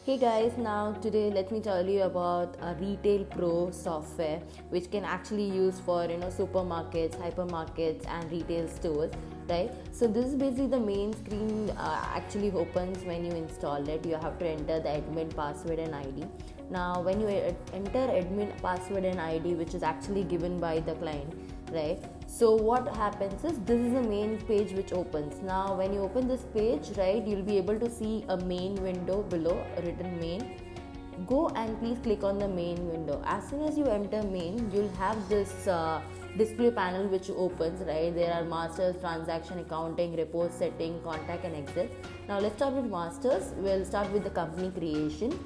Hey guys, now today let me tell you about a Retail Pro software which can actually use for supermarkets, hypermarkets and retail stores, right? So this is basically the main screen actually opens when you install it. You have to enter the admin password and ID. Now when you enter admin password and ID, which is actually given by the client, right? So what happens is this is the main page which opens. Now when you open this page, right, you'll be able to see a main window below written main. Go and please click on the main window. As soon as you enter main, you'll have this display panel which opens, right? There are masters, transaction, accounting, report, setting, contact and exit. Now let's start with masters. We'll start with the company creation.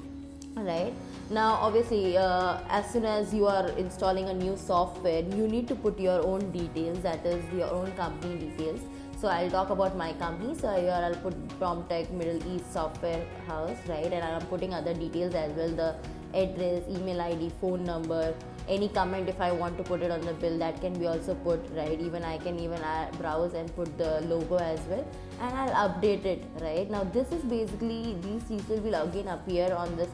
Right now, obviously, as soon as you are installing a new software, you need to put your own details, that is your own company details. So I'll talk about my company. So here I'll put Promtech Middle East Software House, right? And I'm putting other details as well, the address, email ID, phone number, any comment if I want to put it on the bill, that can be also put, right? Even I can browse and put the logo as well, and I'll update it. Right now, this is basically, these details will again appear on this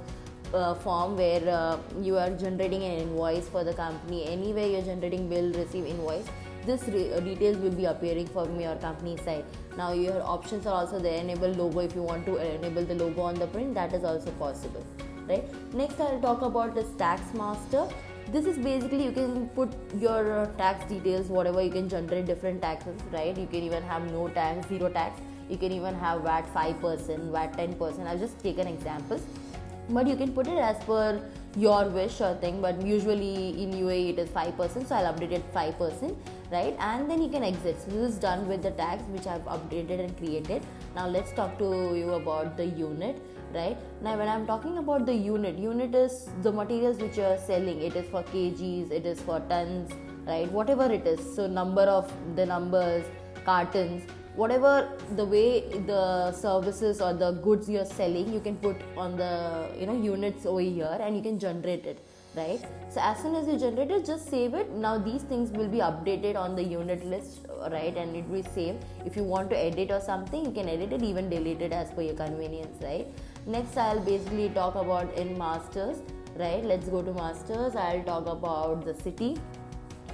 form where you are generating an invoice for the company. Anywhere you're generating bill, receive, invoice, this details will be appearing from your company side. Now your options are also there. Enable logo, if you want to enable the logo on the print, that is also possible, right? Next I'll talk about this tax master. This is basically, you can put your tax details, whatever. You can generate different taxes, right? You can even have no tax, zero tax. You can even have VAT 5%, VAT 10%. I'll just take an example, but you can put it as per your wish or thing. But usually in UAE it is 5%, so I'll update it 5%, right? And then you can exit. So this is done with the tags which I've updated and created. Now let's talk to you about the unit. Right now, when I'm talking about the unit is the materials which you are selling. It is for kgs, it is for tons, right? Whatever it is. So number of the numbers, cartons, whatever the way the services or the goods you're selling, you can put on the units over here, and you can generate it, right? So as soon as you generate it, just save it. Now these things will be updated on the unit list, right? And it will save. If you want to edit or something, you can edit it, even delete it as per your convenience, right? Next I'll basically talk about in masters, right? Let's go to masters. I'll talk about the city.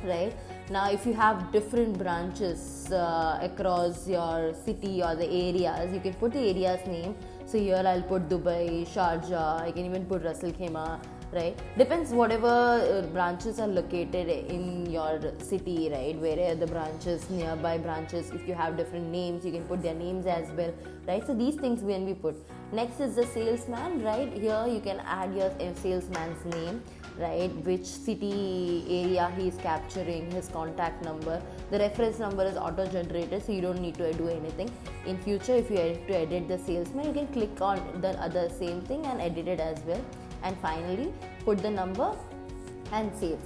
Right now, if you have different branches across your city or the areas, you can put the area's name. So here I'll put Dubai, Sharjah, I can even put Ras Al Khaimah, right? Depends, whatever branches are located in your city, right? Where are the branches, nearby branches, if you have different names, you can put their names as well, right? So these things when we put. Next is the salesman, right? Here you can add your salesman's name, right? Which city area he is capturing, his contact number. The reference number is auto generated, so you don't need to do anything. In future, if you have to edit the salesman, you can click on the other same thing and edit it as well. And finally, put the number and save.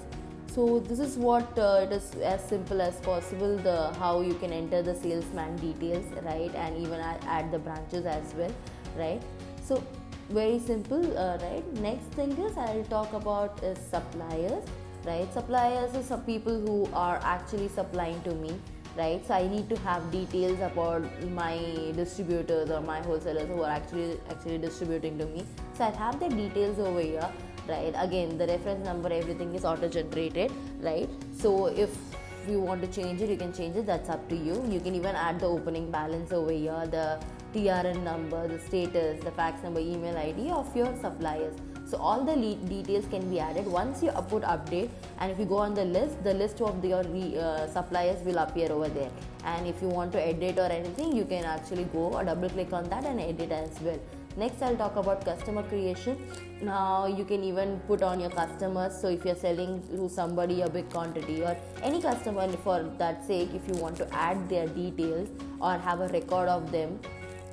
So this is what it is, as simple as possible, the how you can enter the salesman details, right? And even add the branches as well, right? So very simple, right? Next thing is I'll talk about is suppliers, right? Suppliers is some people who are actually supplying to me, right? So I need to have details about my distributors or my wholesalers who are actually distributing to me. So I have the details over here, right? Again, the reference number, everything is auto generated, right? So if you want to change it, you can change it, that's up to you. You can even add the opening balance over here, the TRN number, the status, the fax number, email ID of your suppliers. So all the details can be added once you put update, and if you go on the list of your suppliers will appear over there. And if you want to edit or anything, you can actually go or double click on that and edit as well. Next I'll talk about customer creation. Now you can even put on your customers. So if you're selling to somebody a big quantity or any customer, for that sake, if you want to add their details or have a record of them,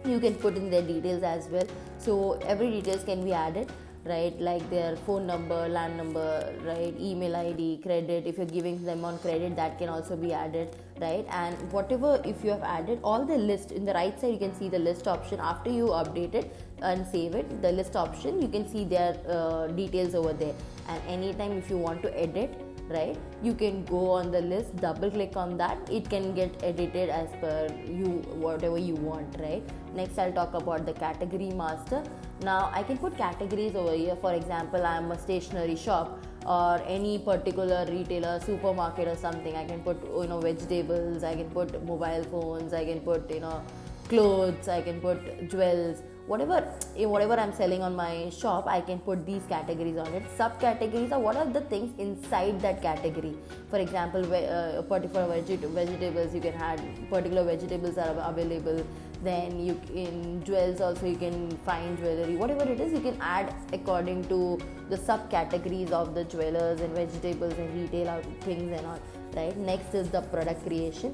you can put in their details as well. So every details can be added, right? Like their phone number, LAN number, right? Email ID, credit. If you're giving them on credit, that can also be added, right? And whatever, if you have added all the list, in the right side you can see the list option. After you update it and save it, the list option, you can see their details over there. And anytime if you want to edit, right? You can go on the list, double click on that, it can get edited as per you, whatever you want, right? Next I'll talk about the category master. Now I can put categories over here. For example, I'm a stationery shop or any particular retailer, supermarket or something. I can put vegetables, I can put mobile phones, I can put clothes, I can put jewels, whatever I'm selling on my shop, I can put these categories on it. Subcategories are what are the things inside that category. For example, particular vegetables, you can add particular vegetables are available. Then you in jewels also you can find jewelry, whatever it is you can add according to the subcategories of the jewelers and vegetables and retail things and all, right? Next is the product creation.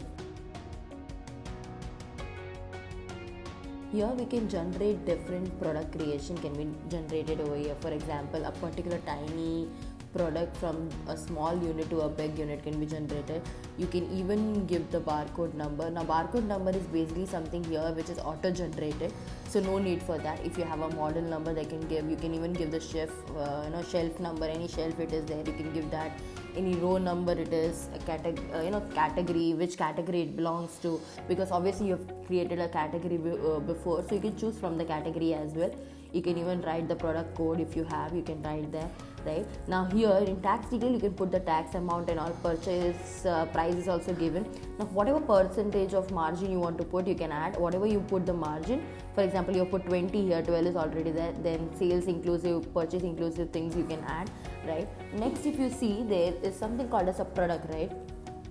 Here we can generate different product creation can be generated over here. For example, a particular tiny product from a small unit to a big unit can be generated. You can even give the barcode number. Now barcode number is basically something here which is auto generated, so no need for that. If you have a model number they can give, you can even give the shelf number, any shelf it is there you can give that, any row number it is, a category, which category it belongs to, because obviously you have created a category before, so you can choose from the category as well. You can even write the product code if you have, you can write there, right? Now here in tax detail you can put the tax amount and all. Purchase price is also given. Now whatever percentage of margin you want to put you can add, whatever you put the margin. For example, you put 20 here, 12 is already there, then sales inclusive, purchase inclusive things you can add, right? Next, if you see, there is something called as a product, right?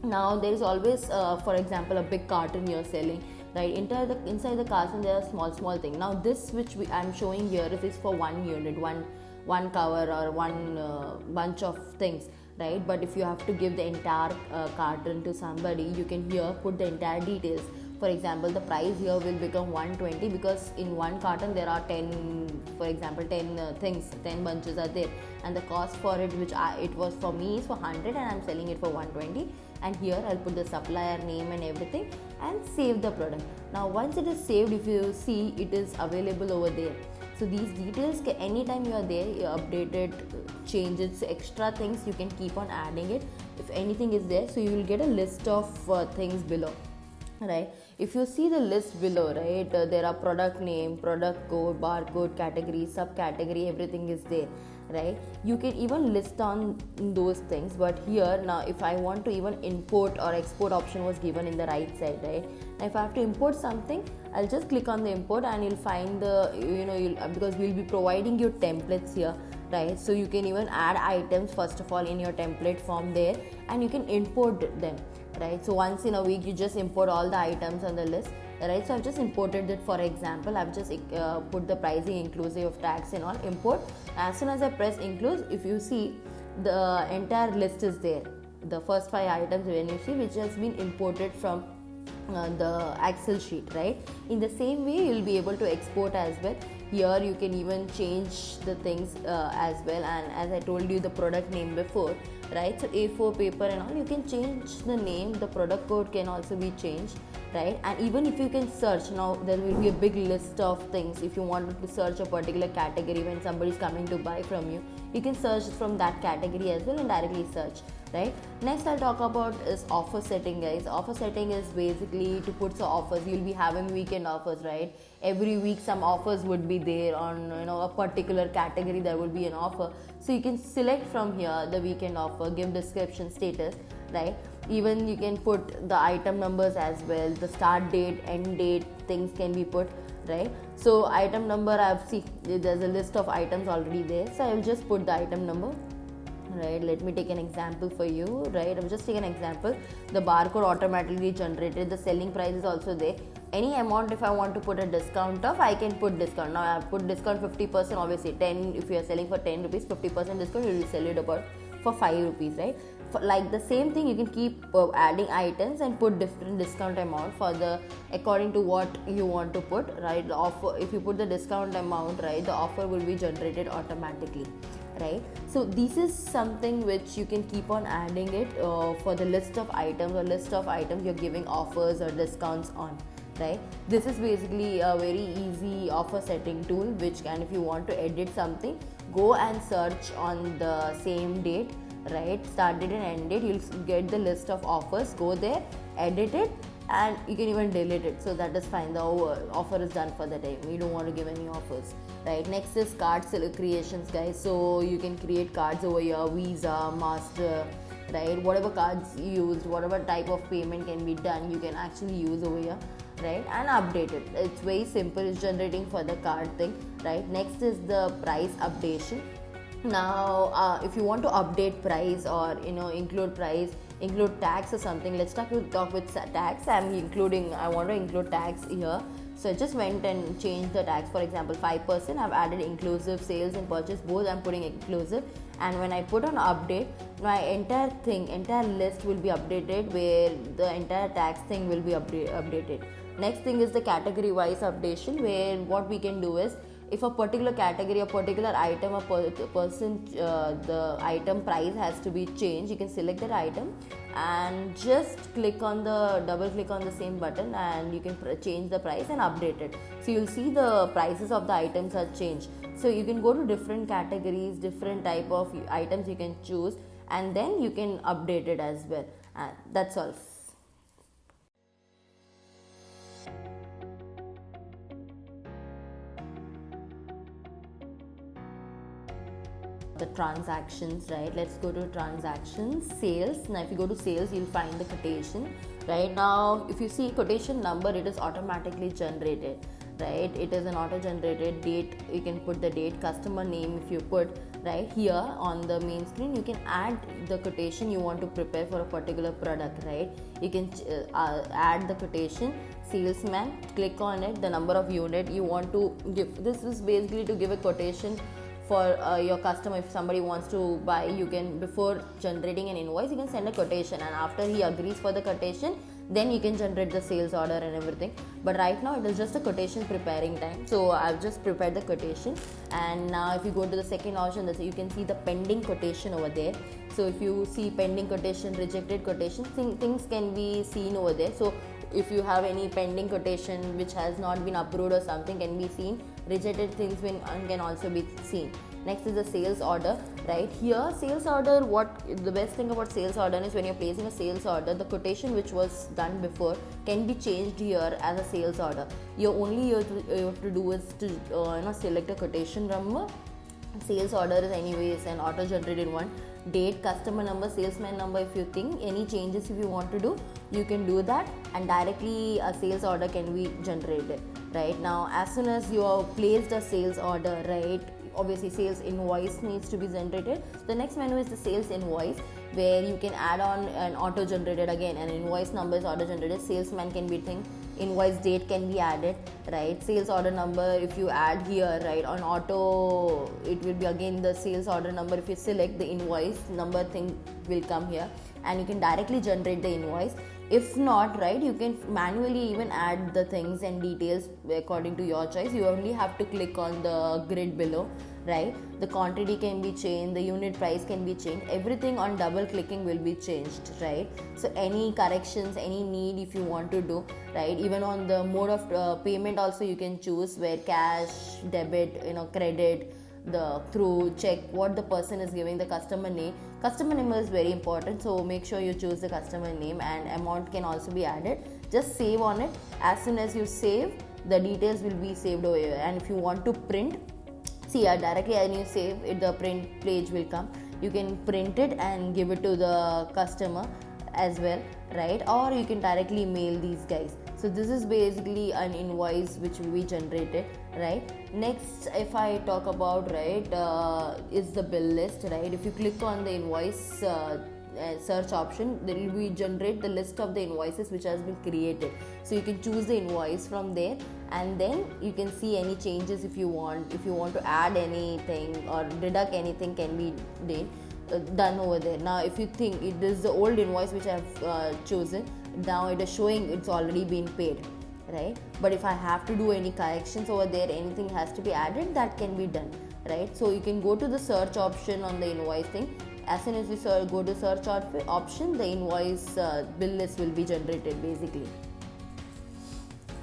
Now there is always for example a big carton you're selling, right? Inside the carton there are small thing. Now this which I'm showing here is for one unit, one cover or one bunch of things, right? But if you have to give the entire carton to somebody, you can here put the entire details. For example, the price here will become 120 because in one carton there are 10, for example 10 things, 10 bunches are there, and the cost for it which it was for me is for 100 and I'm selling it for 120. And here I'll put the supplier name and everything and save the product. Now once it is saved, if you see, it is available over there. So these details, anytime you are there, you update it, change it, so extra things you can keep on adding it if anything is there. So you will get a list of things below, right? If you see the list below, right, there are product name, product code, barcode, category, subcategory, everything is there, right? You can even list on those things. But here now if I want to even import or export option was given in the right side, right? Now if I have to import something, I'll just click on the import and you'll find the because we'll be providing you templates here, right? So you can even add items first of all in your template form there, and you can import them, right? So once in a week you just import all the items on the list, right? So I've just imported it. For example, I've just put the pricing inclusive of tax and all, import. As soon as I press include, if you see, the entire list is there, the first 5 items when you see, which has been imported from the Excel sheet, right? In the same way you'll be able to export as well. Here you can even change the things as well, and as I told you the product name before, right? So A4 paper and all, you can change the name, the product code can also be changed, right? And even if you can search, now there will be a big list of things. If you wanted to search a particular category when somebody is coming to buy from you, you can search from that category as well and directly search, right? Next I'll talk about is offer setting, guys. Offer setting is basically to put some offers. You'll be having weekend offers, right? Every week some offers would be there on a particular category, there will be an offer. So you can select from here the weekend offer, give description, status, right? Even you can put the item numbers as well, the start date, end date, things can be put, right? So item number, I've seen there's a list of items already there, so I will just put the item number, right? Let me take an example for you, right? I've just taken an example. The barcode automatically generated, the selling price is also there. Any amount, if I want to put a discount of, I can put discount. Now I have put discount 50%, obviously 10, if you are selling for 10 rupees, 50% discount, you will sell it about for 5 rupees, right? For like the same thing, you can keep adding items and put different discount amount for the according to what you want to put, right? The offer, if you put the discount amount, right, the offer will be generated automatically, right? So this is something which you can keep on adding it for the list of items or list of items you're giving offers or discounts on, right? This is basically a very easy offer setting tool which can, if you want to edit something, go and search on the same date, right? Start date and end date. You'll get the list of offers. Go there, edit it, and you can even delete it. So that is fine. The offer is done for the day. We don't want to give any offers, right? Next is card creations, guys. So you can create cards over here, Visa, Master, right? Whatever cards you used, whatever type of payment can be done, you can actually use over here, right? And update it. It's very simple. It's generating for the card thing, right? Next is the price updation. Now if you want to update price or include price, include tax or something, let's talk with tax. I want to include tax here. So I just went and changed the tax. For example, 5%, I've added inclusive sales and purchase, both I'm putting inclusive. And when I put on update, my entire list will be updated, where the entire tax thing will be updated. Next thing is the category wise updation, where what we can do is, if a particular category, a particular item, a person, the item price has to be changed, you can select that item and just double click on the same button, and you can change the price and update it. So you'll see the prices of the items are changed. So you can go to different categories, different type of items you can choose, and then you can update it as well. And that's all. The transactions, right? Let's go to transactions, sales. Now if you go to sales, you'll find the quotation. Right now, if you see quotation number, it is automatically generated, right? It is an auto generated. Date, you can put the date. Customer name, if you put right here on the main screen, you can add the quotation you want to prepare for a particular product, right? You can add the quotation. Salesman, click on it, the number of unit you want to give. This is basically to give a quotation for your customer. If somebody wants to buy, you can, before generating an invoice, you can send a quotation, and after he agrees for the quotation, then you can generate the sales order and everything. But right now it is just a quotation preparing time, so I've just prepared the quotation. And now if you go to the second option, you can see the pending quotation over there. So if you see pending quotation, rejected quotation, things can be seen over there. So if you have any pending quotation which has not been approved or something, can be seen. Rejected things can also be seen. Next is the sales order. Right here, sales order, what the best thing about sales order is, when you're placing a sales order, the quotation which was done before can be changed here as a sales order. You have to do is to select a quotation number. Sales order is anyways an auto generated one. Date, customer number, salesman number. If you think any changes, if you want to do, you can do that, and directly a sales order can be generated. Right now, as soon as you have placed a sales order, right, obviously sales invoice needs to be generated. The next menu is the sales invoice, where you can add on an auto generated, again an invoice number is auto generated. Salesman can be thing, invoice date can be added, right? Sales order number, if you add here, right, on auto, it will be again the sales order number. If you select, the invoice number thing will come here, and you can directly generate the invoice. If not, right, you can manually even add the things and details according to your choice. You only have to click on the grid below, right? The quantity can be changed, the unit price can be changed, everything on double clicking will be changed, right? So any corrections, any need if you want to do, right? Even on the mode of payment also you can choose, where cash, debit, credit, through check, what the person is giving. The customer name is very important, so make sure you choose the customer name, and amount can also be added. Just save on it. As soon as you save, the details will be saved over here. And if you want to print, see directly when you save it, the print page will come. You can print it and give it to the customer as well, right? Or you can directly mail these guys. So this is basically an invoice which will be generated, right? Next, if I talk about, right, is the bill list, right? If you click on the invoice search option, there will be generate the list of the invoices which has been created. So you can choose the invoice from there, and then you can see any changes if you want. If you want to add anything or deduct anything, can be done over there. Now if you think it is the old invoice which I have chosen, now it is showing it's already been paid, right? But if I have to do any corrections over there, anything has to be added, that can be done, right? So you can go to the search option on the invoice thing. As soon as you go to search option, the invoice bill list will be generated basically.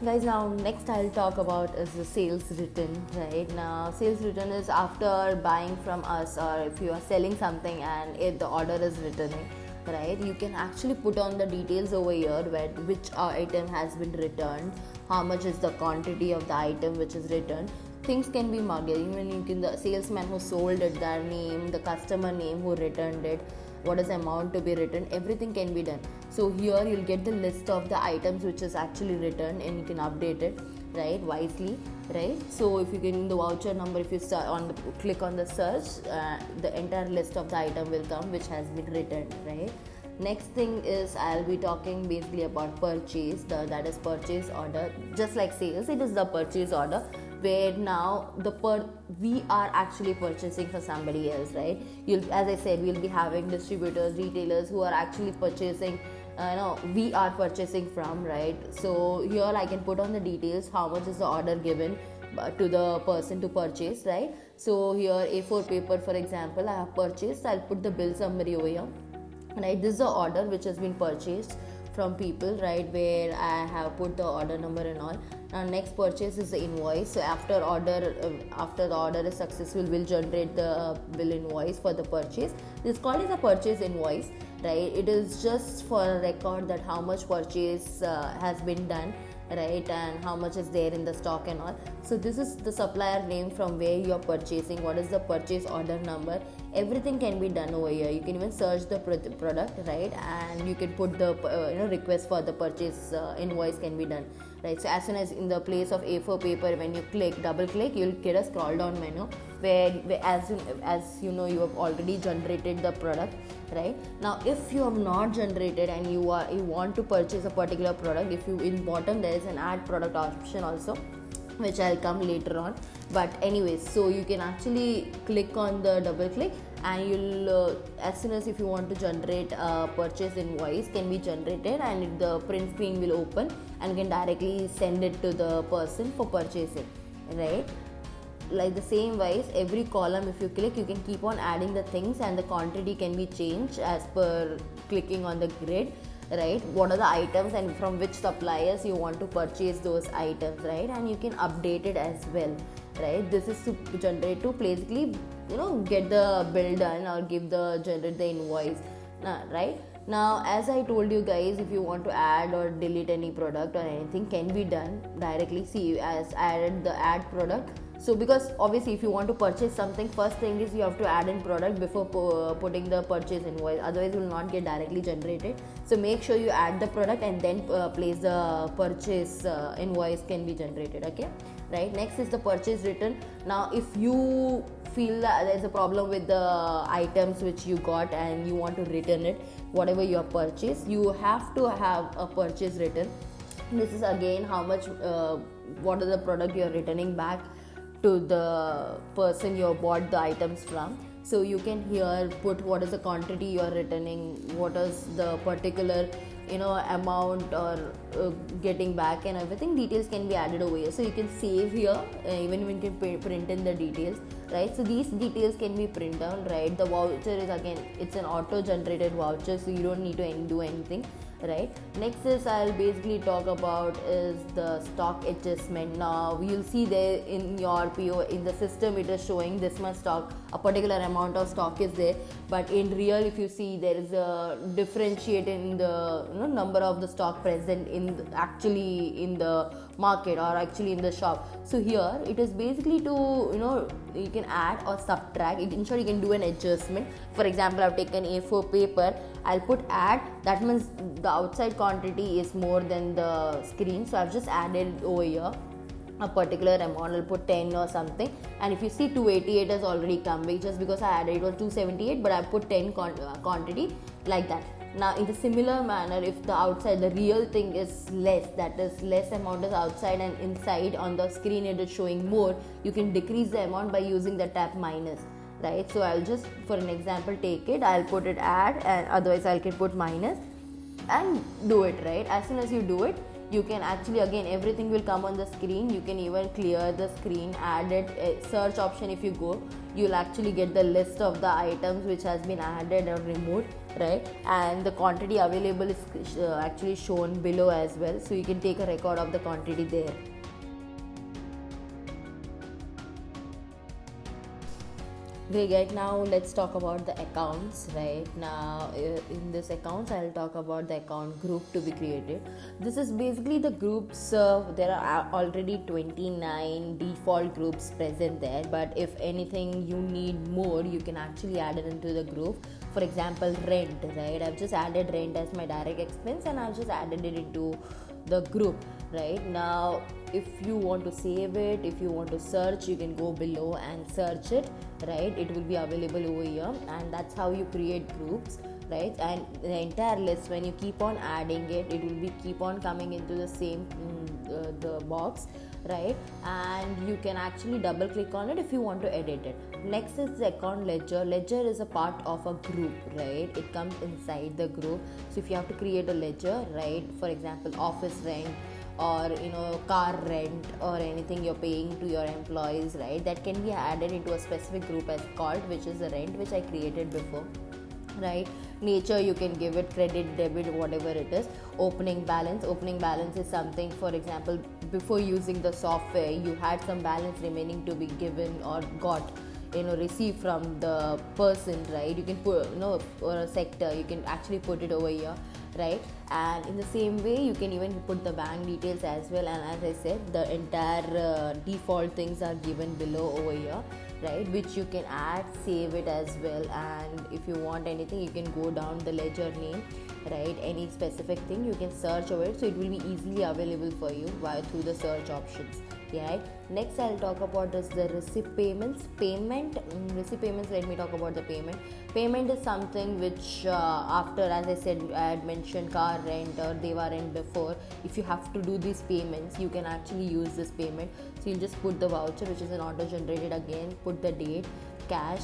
Guys, now next I'll talk about is the sales return. Right now, sales return is after buying from us, or if you are selling something and if the order is returning, right, you can actually put on the details over here where which item has been returned, how much is the quantity of the item which is returned. Things can be marked. Even you can, the salesman who sold it, their name, the customer name who returned it, what is the amount to be returned, everything can be done. So here you'll get the list of the items which is actually returned, and you can update it, right, wisely, right. So if you can, the voucher number, if you start on the click on the search, the entire list of the item will come which has been returned, right. Next thing is I'll be talking basically about purchase, that is purchase order. Just like sales, it is the purchase order, where now we are actually purchasing for somebody else, right. As I said, we'll be having distributors, retailers who are actually purchasing, we are purchasing from, right. So here I can put on the details, how much is the order given to the person to purchase, right. So here A4 paper, for example, I have purchased, I'll put the bill summary over here, right. This is the order which has been purchased from people, right, where I have put the order number and all. Now next purchase is the invoice. So after the order is successful, we'll generate the bill invoice for the purchase. This is called as a purchase invoice, right. It is just for a record that how much purchase has been done, right, and how much is there in the stock and all. So this is the supplier name from where you are purchasing, what is the purchase order number, everything can be done over here. You can even search the product, right, and you can put the request for the purchase invoice can be done, right. So as soon as in the place of A4 paper, when you double click, you'll get a scroll down menu where as you know, you have already generated the product, right. Now if you have not generated and you want to purchase a particular product, if you in bottom there is an add product option also, which I'll come later on. But anyways, so you can actually click on the double click, and you'll as soon as if you want to generate a purchase invoice can be generated, and the print screen will open, and you can directly send it to the person for purchasing, right. Like the same wise, every column if you click, you can keep on adding the things, and the quantity can be changed as per clicking on the grid, right. What are the items and from which suppliers you want to purchase those items, right, and you can update it as well, right. This is to generate, to basically get the bill done or generate the invoice, right. Now as I told you guys, if you want to add or delete any product or anything, can be done directly. See, as added the add product. So because obviously if you want to purchase something, first thing is you have to add in product before putting the purchase invoice, otherwise it will not get directly generated. So make sure you add the product and then place the purchase invoice can be generated, okay, right. Next is the purchase return. Now if you feel that there's a problem with the items which you got and you want to return it, whatever you have purchased, you have to have a purchase return. This is again how much what are the product you are returning back to the person you bought the items from. So you can here put what is the quantity you are returning, what is the particular amount or getting back, and everything details can be added over here. So you can save here, even when you can print in the details, right. So these details can be print down, right. The voucher is again, it's an auto generated voucher, so you don't need to do anything, right. Next is I'll basically talk about is the stock adjustment. Now you'll see there in your PO, in the system it is showing this much stock, a particular amount of stock is there, but in real if you see there is a differentiate in the number of the stock present actually in the market or actually in the shop. So here it is basically to you can add or subtract. In short, you can do an adjustment. For example, I've taken A4 paper, I'll put add, that means the outside quantity is more than the screen, so I've just added over here a particular amount. I'll put 10 or something, and if you see 288 has already come, just because I added it was 278, but I put 10 quantity like that. Now in the similar manner, if the outside, the real thing is less, that is less amount is outside, and inside on the screen it is showing more, you can decrease the amount by using the tab minus, right. So I'll just for an example take it, I'll put it add, and otherwise I can put minus and do it, right. As soon as you do it, you can actually again everything will come on the screen. You can even clear the screen, add it, search option if you go, you'll actually get the list of the items which has been added or removed, right? And the quantity available is actually shown below as well, so you can take a record of the quantity there. Okay, right now let's talk about the accounts. Right now, in this accounts, I'll talk about the account group to be created. This is basically the groups. There are already 29 default groups present there, but if anything you need more, you can actually add it into the group. For example, rent. Right, I've just added rent as my direct expense, and I've just added it into the group. Right now, if you want to save it, if you want to search, you can go below and search it, right? It will be available over here, and that's how you create groups, right? And the entire list, when you keep on adding it, it will be keep on coming into the same the box, right? And you can actually double click on it if you want to edit it. Next is the account ledger. Ledger is a part of a group, right? It comes inside the group. So if you have to create a ledger, right, for example, office rent, or car rent, or anything you're paying to your employees, right, that can be added into a specific group as called, which is the rent, which I created before, right? Nature, you can give it credit, debit, whatever it is. Opening balance is something, for example, before using the software, you had some balance remaining to be given or got, receive from the person, right? You can put, or a sector, you can actually put it over here, right? And in the same way, you can even put the bank details as well. And as I said, the entire default things are given below over here, right, which you can add, save it as well. And if you want anything, you can go down the ledger name, right, any specific thing, you can search over it, so it will be easily available for you through the search options. Right. Next, I'll talk about is the receipt payments. Receipt payments. Let me talk about the payment. Payment is something which, after, as I said, I had mentioned car rent or Deva rent before. If you have to do these payments, you can actually use this payment. So you just put the voucher, which is an auto-generated again. Put the date, cash.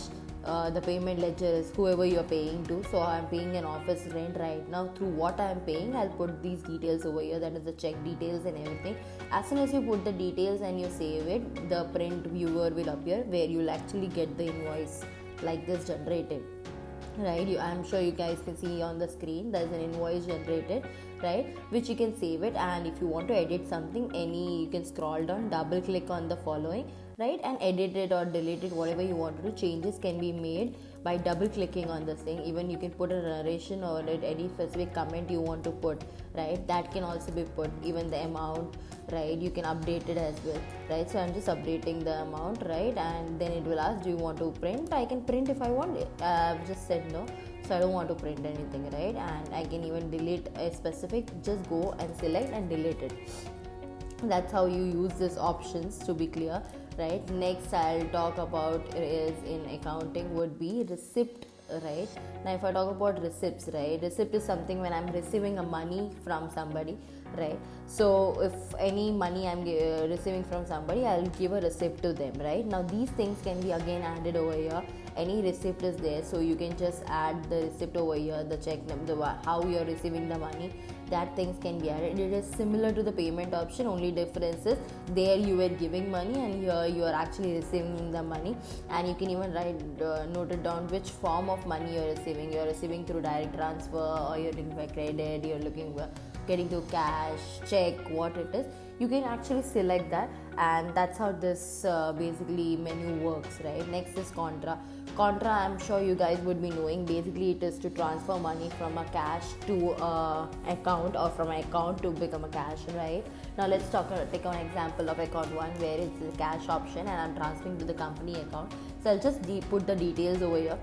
The payment ledger is whoever you're paying to. So I'm paying an office rent right now. Through what I'm paying, I'll put these details over here, that is the check details and everything. As soon as you put the details and you save it, the print viewer will appear where you'll actually get the invoice like this generated, right? I'm sure you guys can see on the screen there's an invoice generated, right, which you can save it. And if you want to edit something, you can scroll down, double click on the following, right, and edit it or delete it, whatever you want to do. Changes can be made by double clicking on this thing. Even you can put a narration or any specific comment you want to put, right, that can also be put. Even the amount, right, you can update it as well, right? So I'm just updating the amount, right, and then it will ask, do you want to print? I can print if I want. I've just said no, so I don't want to print anything, right? And I can even delete a specific, just go and select and delete it. That's how you use these options, to be clear, right? Next, I'll talk about is in accounting would be receipt, right? Now, if I talk about receipts, right, receipt is something when I'm receiving a money from somebody, right? So if any money I'm receiving from somebody, I'll give a receipt to them, right? Now these things can be again added over here. Any receipt is there, so you can just add the receipt over here, the check number, how you're receiving the money, that things can be added. It is similar to the payment option, only difference is there you were giving money and here you are actually receiving the money. And you can even note it down which form of money you're receiving. You're receiving through direct transfer, or you're doing by credit, you're looking for getting to cash, check, what it is. You can actually select that, and that's how this basically menu works, right? Next is Contra. Contra, I'm sure you guys would be knowing. Basically, it is to transfer money from a cash to account, or from an account to become a cash, right? Now let's take an example of account 1 where it's the cash option and I'm transferring to the company account. So I'll just put the details over here.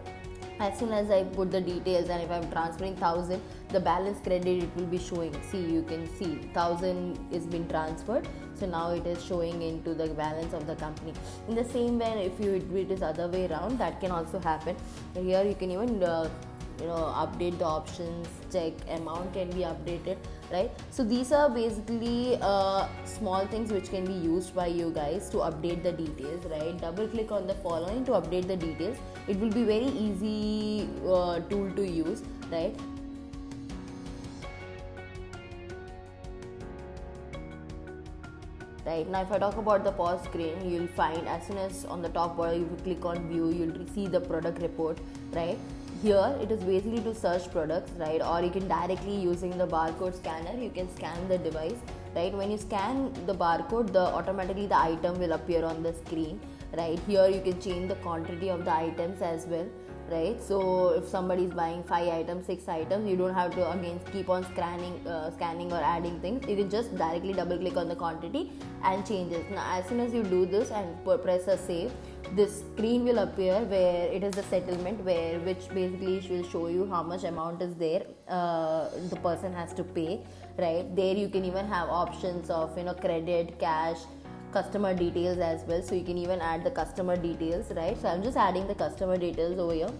As soon as I put the details, and if I'm transferring 1000, the balance credit it will be showing. See, you can see 1000 is been transferred, so now it is showing into the balance of the company. In the same way, if it is other way around, that can also happen. Here you can even update the options, check amount can be updated, right? So these are basically small things which can be used by you guys to update the details, right? Double click on the following to update the details. It will be very easy tool to use, right? right? Now if I talk about the pause screen, you'll find as soon as on the top bar you click on view, you'll see the product report, right? Here it is basically to search products, right? Or you can directly using the barcode scanner, you can scan the device, right? When you scan the barcode, automatically the item will appear on the screen, right? Here you can change the quantity of the items as well, right? So if somebody is buying 5 items, 6 items, you don't have to again keep on scanning or adding things. You can just directly double click on the quantity and change it. Now as soon as you do this and press a save, this screen will appear where it is the settlement, which basically will show you how much amount is there the person has to pay, right? There you can even have options of credit, cash, customer details as well, so you can even add the customer details, right? So I'm just adding the customer details over here,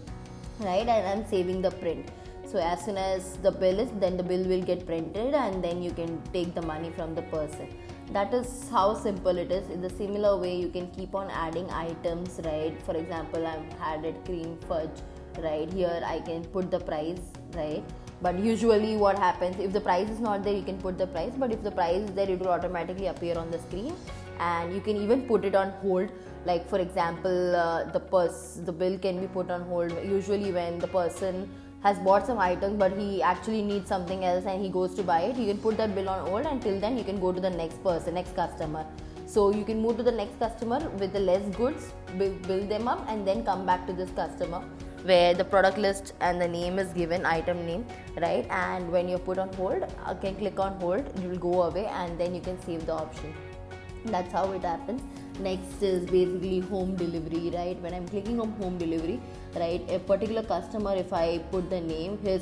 right? And I'm saving the print. So as soon as the bill is, then the bill will get printed and then you can take the money from the person. That is how simple it is. In the similar way, you can keep on adding items, right? For example, I've added cream fudge, right? Here I can put the price, right? But usually what happens, if the price is not there, you can put the price, but if the price is there, it will automatically appear on the screen. And you can even put it on hold, like for example the bill can be put on hold usually when the person has bought some items but he actually needs something else and he goes to buy it. You can put that bill on hold until then you can go to the next customer. So you can move to the next customer with the less goods, build them up, and then come back to this customer where the product list and the name is given, item name, right? And when you put on hold, you can click on hold, it will go away, and then you can save the option. That's how it happens. Next is basically home delivery, right? When I'm clicking on home delivery, right, a particular customer, if I put the name, the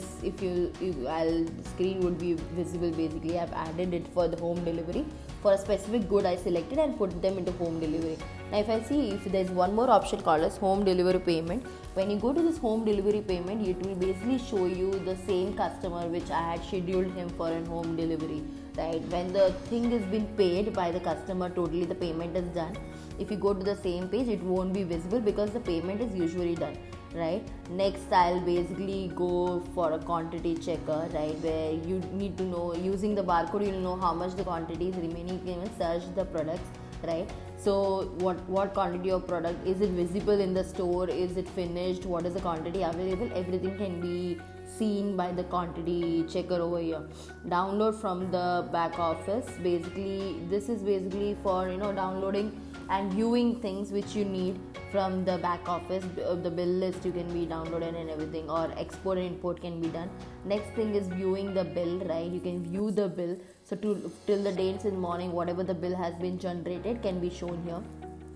screen would be visible. Basically I've added it for the home delivery for a specific good I selected and put them into home delivery. Now if I see if there's one more option called as home delivery payment, when you go to this home delivery payment, it will basically show you the same customer which I had scheduled him for a home delivery, right? When the thing has been paid by the customer, totally the payment is done. If you go to the same page, it won't be visible because the payment is usually done, right? Next I'll basically go for a quantity checker, right, where you need to know, using the barcode you'll know how much the quantity is remaining. You can even search the products, right? So what quantity of product is it visible in the store, is it finished, what is the quantity available, everything can be seen by the quantity checker over here. Download from the back office, basically this is basically for downloading and viewing things which you need from the back office. The bill list you can be downloaded and everything, or export and import can be done. Next thing is viewing the bill, right? You can view the bill, so till the dates in morning, whatever the bill has been generated can be shown here,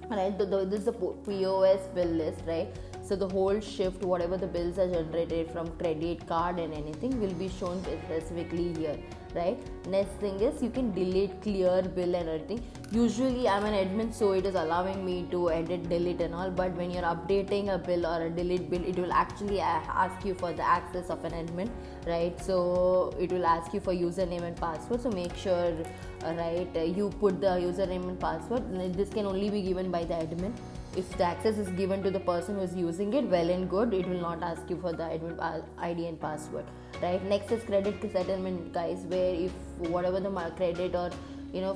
right? This is the POS bill list, right? So the whole shift, whatever the bills are generated from credit card and anything will be shown specifically here, right? Next thing is you can delete, clear bill and everything. Usually I'm an admin, so it is allowing me to edit, delete and all, but when you're updating a bill or a delete bill, it will actually ask you for the access of an admin, right? So it will ask you for username and password, so make sure you put the username and password. This can only be given by the admin. If the access is given to the person who is using it, well and good, it will not ask you for the admin ID and password, right? Next is credit settlement, guys, where if whatever the credit or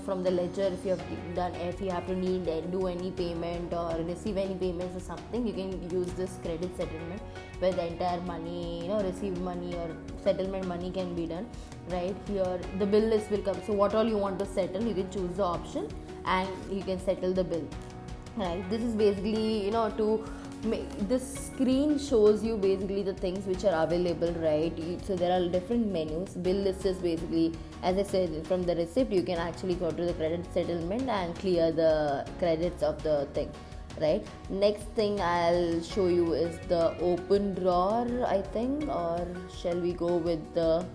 from the ledger, if you have to need and do any payment or receive any payments or something, you can use this credit settlement where the entire money, received money or settlement money can be done, right? Here the bill list will come, so what all you want to settle, you can choose the option and you can settle the bill, right? This is basically this screen shows you basically the things which are available, right? So there are different menus. Bill list is basically, as I said, from the receipt you can actually go to the credit settlement and clear the credits of the thing, right? Next thing I'll show you is the open drawer, I think, or shall we go with the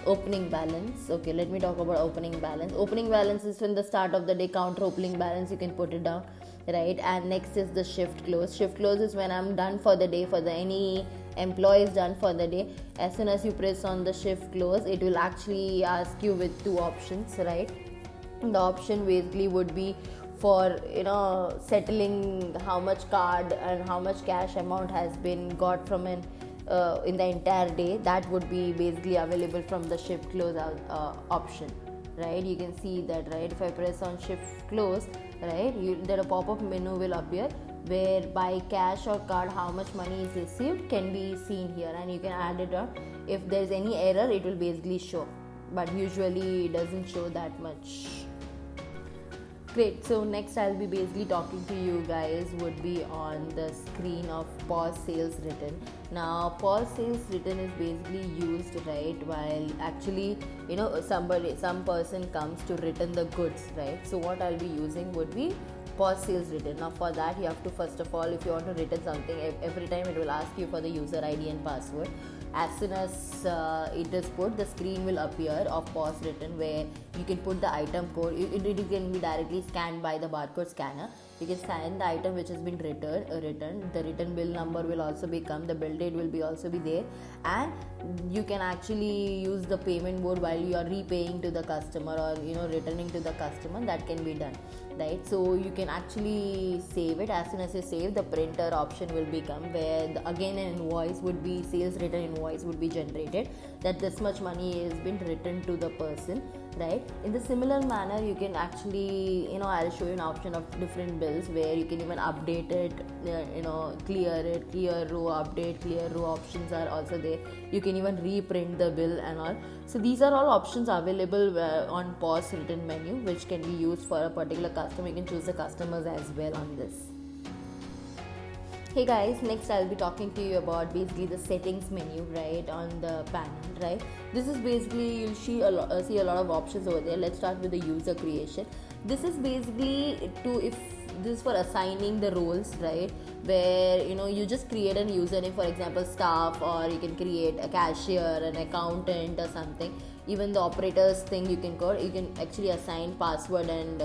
opening balance? Okay, let me talk about opening balance. Opening balance is when the start of the day, counter opening balance, you can put it down, right? And next is the shift close. Shift close is when I'm done for the day, for the any employee is done for the day. As soon as you press on the shift close, it will actually ask you with two options, right? The option basically would be for settling how much card and how much cash amount has been got from an in the entire day. That would be basically available from the shift close option, right? You can see that, right? If I press on shift close, right, there a pop-up menu will appear where by cash or card how much money is received can be seen here, and you can add it on. If there's any error, it will basically show, but usually it doesn't show that much. Great, so next I'll be basically talking to you guys would be on the screen of POS sales written. Now POS sales written is basically used, right, while actually some person comes to return the goods, right? So what I'll be using would be POS sales written. Now for that you have to, first of all, if you want to return something, every time it will ask you for the user ID and password. As soon as it is put, the screen will appear of POS written where you can put the item code. It can be directly scanned by the barcode scanner. You can scan the item which has been returned. The return bill number will also become, the bill date will be also be there, and you can actually use the payment mode while you are repaying to the customer or returning to the customer. That can be done, right? So you can actually save it. As soon as you save, the printer option will become where again an invoice would be, sales written invoice would be generated, that this much money has been returned to the person, right? In the similar manner, you can actually I'll show you an option of different bills where you can even update it, clear row, update, clear row options are also there. You can even reprint the bill and all. So these are all options available on POS written menu, which can be used for a particular customer. You can choose the customers as well on this. Hey guys, next I'll be talking to you about basically the settings menu, right, on the panel, right? This is basically, you'll see a lot of options over there. Let's start with the user creation. This is basically this is for assigning the roles, right, where you just create a username, for example staff, or you can create a cashier, an accountant or something. Even the operators thing you can actually assign password and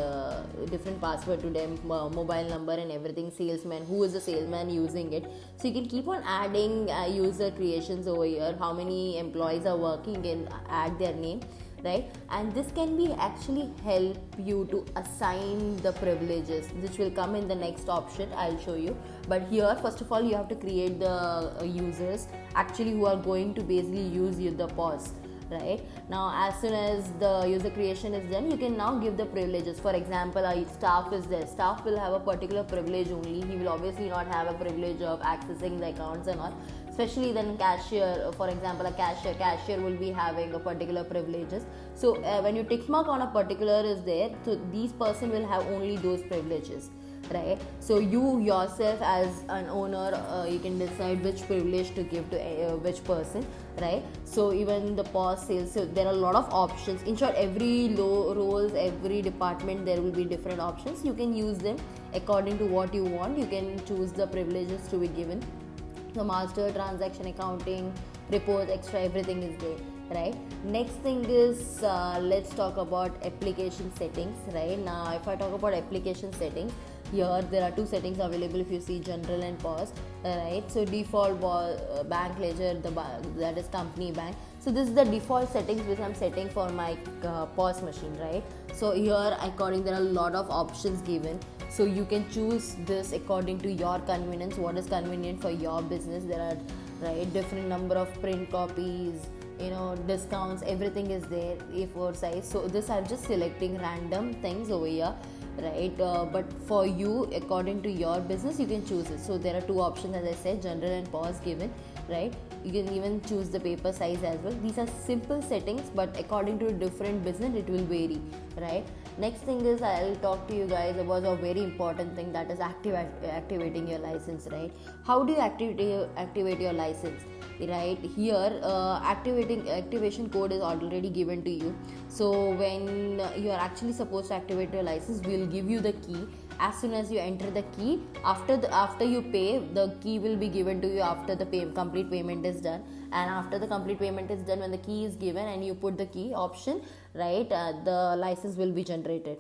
different password to them, mobile number and everything, salesman, who is the salesman using it. So you can keep on adding user creations over here. How many employees are working, you can add their name, right? And this can be actually help you to assign the privileges, which will come in the next option. I'll show you. But here, first of all, you have to create the users actually who are going to basically use the POS. Right now, as soon as the user creation is done, you can now give the privileges. For example, a staff is there. Staff will have a particular privilege only. He will obviously not have a privilege of accessing the accounts and all. Especially then cashier, for example, a cashier will be having a particular privileges. So when you tick mark on a particular is there, so these person will have only those privileges. Right, so you yourself as an owner, you can decide which privilege to give to which person, right? So even the POS sales, so there are a lot of options. In short, every roles, every department, there will be different options. You can use them according to what you want. You can choose the privileges to be given. The master, transaction, accounting, reports, extra, everything is there. Right, next thing is let's talk about application settings. Right now, if I talk about application settings, here there are two settings available. If you see general and POS, right? So default bank ledger, that is company bank. So this is the default settings which I'm setting for my POS machine, right? So here there are a lot of options given. So you can choose this according to your convenience. What is convenient for your business? There are different number of print copies, discounts, everything is there, A4 size. So this I'm just selecting random things over here, right? But for you, according to your business, you can choose it. So there are two options, as I said, general and POS given, right? You can even choose the paper size as well. These are simple settings, but according to a different business, it will vary, right? Next thing is I'll talk to you guys about a very important thing, that is activating your license, right? How do you activate your license? Right here, activation code is already given to you. So when you are actually supposed to activate your license, we'll give you the key. As soon as you enter the key, after you pay, the key will be given to you after the complete payment is done. And after the complete payment is done, when the key is given and you put the key option, right, the license will be generated.